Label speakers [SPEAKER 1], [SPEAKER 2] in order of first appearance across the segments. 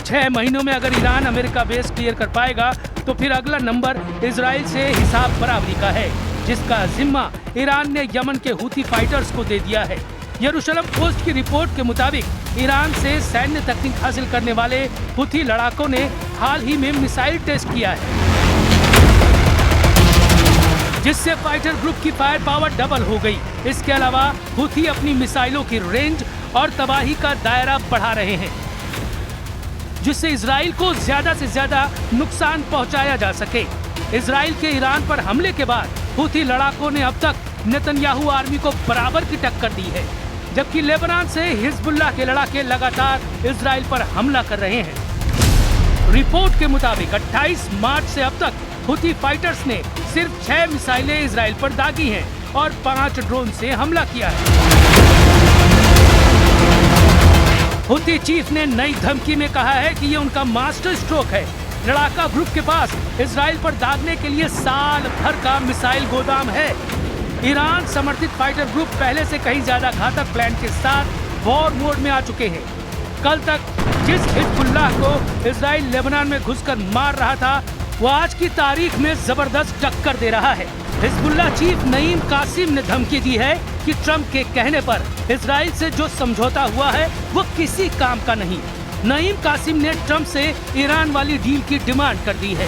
[SPEAKER 1] 6 महीनों में अगर ईरान अमेरिका बेस क्लियर कर पाएगा तो फिर अगला नंबर इजराइल से हिसाब बराबरी का है, जिसका जिम्मा ईरान ने यमन के हूती फाइटर्स को दे दिया है। यरूशलेम पोस्ट की रिपोर्ट के मुताबिक ईरान से सैन्य तकनीक हासिल करने वाले हूती लड़ाकों ने हाल ही में मिसाइल टेस्ट किया है, जिससे फाइटर ग्रुप की फायर पावर डबल हो गई। इसके अलावा हूती अपनी मिसाइलों की रेंज और तबाही का दायरा बढ़ा रहे हैं, जिससे इजराइल को ज्यादा से ज्यादा नुकसान पहुंचाया जा सके। इजराइल के ईरान पर हमले के बाद हूती लड़ाकों ने अब तक नेतन्याहू आर्मी को बराबर की टक्कर दी है, जबकि लेबनान से हिजबुल्लाह के लड़ाके लगातार इजराइल पर हमला कर रहे हैं। रिपोर्ट के मुताबिक 28 मार्च से अब तक हूती फाइटर्स ने सिर्फ 6 मिसाइलें इजराइल पर दागी हैं और 5 ड्रोन से हमला किया है। हूती चीफ ने नई धमकी में कहा है कि ये उनका मास्टर स्ट्रोक है। लड़ाका ग्रुप के पास इजराइल पर दागने के लिए साल भर का मिसाइल गोदाम है। ईरान समर्थित फाइटर ग्रुप पहले से कहीं ज्यादा घातक प्लान के साथ वॉर मोड में आ चुके हैं। कल तक जिस हिजबुल्लाह को इजराइल लेबनान में घुसकर मार रहा था, वो आज की तारीख में जबरदस्त टक्कर दे रहा है। हिजबुल्लाह चीफ नईम कासिम ने धमकी दी है कि ट्रंप के कहने पर इजराइल से जो समझौता हुआ है वो किसी काम का नहीं। नईम कासिम ने ट्रंप से ईरान वाली डील की डिमांड कर दी है।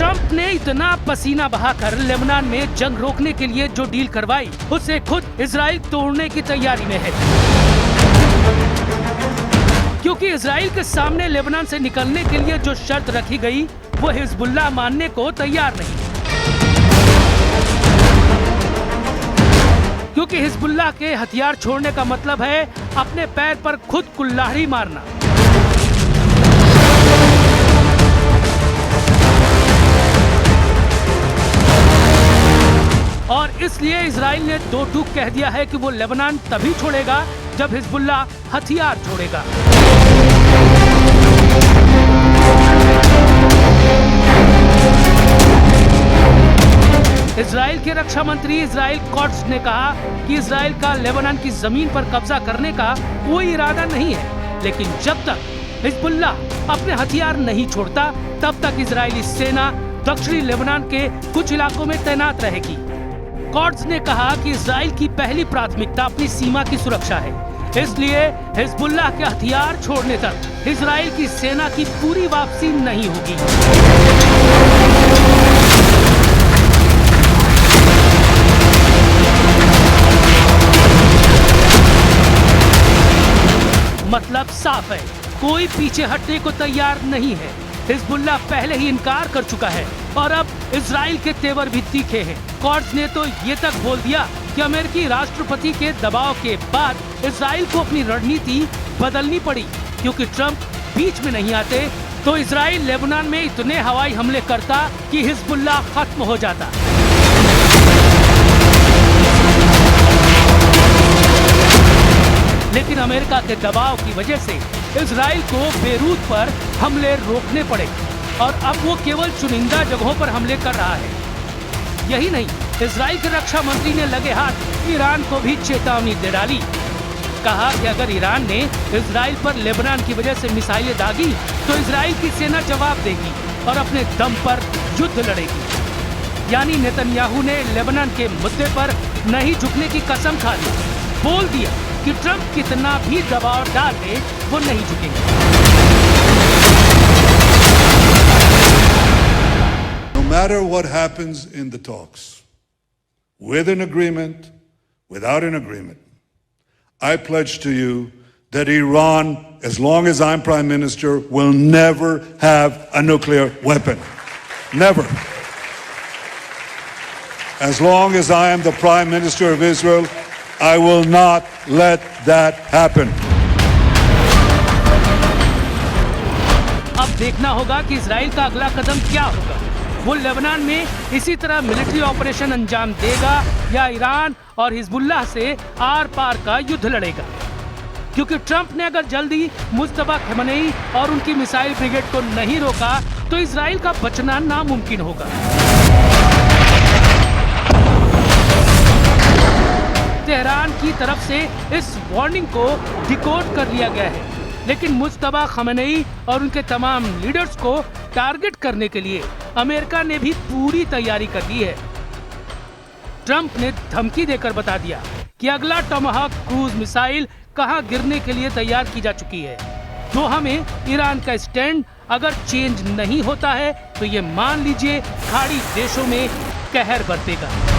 [SPEAKER 1] ट्रंप ने इतना पसीना बहाकर लेबनान में जंग रोकने के लिए जो डील करवाई, उसे खुद इजराइल तोड़ने की तैयारी में है, क्योंकि इजराइल के सामने लेबनान से निकलने के लिए जो शर्त रखी गई वो हिजबुल्लाह मानने को तैयार नहीं, क्योंकि हिजबुल्लाह के हथियार छोड़ने का मतलब है अपने पैर पर खुद कुल्हाड़ी मारना। और इसलिए इजराइल ने दो टूक कह दिया है कि वो लेबनान तभी छोड़ेगा जब हिजबुल्लाह हथियार छोड़ेगा। इजराइल के रक्षा मंत्री इजराइल कॉट्स ने कहा कि इजराइल का लेबनान की जमीन पर कब्जा करने का कोई इरादा नहीं है, लेकिन जब तक हिजबुल्लाह अपने हथियार नहीं छोड़ता तब तक इजरायली सेना दक्षिणी लेबनान के कुछ इलाकों में तैनात रहेगी। कॉट्स ने कहा कि इजराइल की पहली प्राथमिकता अपनी सीमा की सुरक्षा है, इसलिए हिजबुल्लाह के हथियार छोड़ने तक इजराइल की सेना की पूरी वापसी नहीं होगी। मतलब साफ है, कोई पीछे हटने को तैयार नहीं है। हिजबुल्लाह पहले ही इनकार कर चुका है और अब इजराइल के तेवर भी तीखे हैं। कॉट्स ने तो ये तक बोल दिया कि अमेरिकी राष्ट्रपति के दबाव के बाद इजराइल को अपनी रणनीति बदलनी पड़ी, क्योंकि ट्रंप बीच में नहीं आते तो इजराइल लेबनान में इतने हवाई हमले करता कि हिजबुल्लाह खत्म हो जाता। लेकिन अमेरिका के दबाव की वजह से इजराइल को बेरूत पर हमले रोकने पड़े और अब वो केवल चुनिंदा जगहों पर हमले कर रहा है। यही नहीं, इजराइल के रक्षा मंत्री ने लगे हाथ ईरान को भी चेतावनी दे डाली। कहा कि अगर ईरान ने इजराइल पर लेबनान की वजह से मिसाइलें दागी तो इजराइल की सेना जवाब देगी और अपने दम पर युद्ध लड़ेगी। यानी नेतन्याहू ने लेबनान के मुद्दे पर नहीं झुकने की कसम खा ली, बोल दिया कि ट्रंप कितना भी दबाव डाल दे वो नहीं झुकेंगे।
[SPEAKER 2] No matter what happens in the talks, with an agreement, without an agreement, I pledge to you that Iran, as long as I'm Prime Minister, will never have a nuclear weapon. Never. As long as I am the Prime Minister of Israel, I will not let that happen.
[SPEAKER 1] अब देखना होगा कि Israel का अगला कदम क्या होगा। वो Lebanon में इसी तरह मिलिट्री ऑपरेशन अंजाम देगा या ईरान और हिजबुल्लाह से आर पार का युद्ध लड़ेगा। क्योंकि ट्रंप ने अगर जल्दी मुस्तफा खमेनी और उनकी मिसाइल ब्रिगेड को नहीं रोका तो इजराइल का बचना नामुमकिन होगा। तेहरान की तरफ से इस वार्निंग को डिकोड कर लिया गया है, लेकिन मुस्तफा खमेनी और उनके तमाम लीडर्स को टारगेट करने के लिए अमेरिका ने भी पूरी तैयारी कर ली है। ट्रंप ने धमकी देकर बता दिया कि अगला टोमाहाक क्रूज मिसाइल कहां गिरने के लिए तैयार की जा चुकी है। दोहा में ईरान का स्टैंड अगर चेंज नहीं होता है तो ये मान लीजिए खाड़ी देशों में कहर बरतेगा।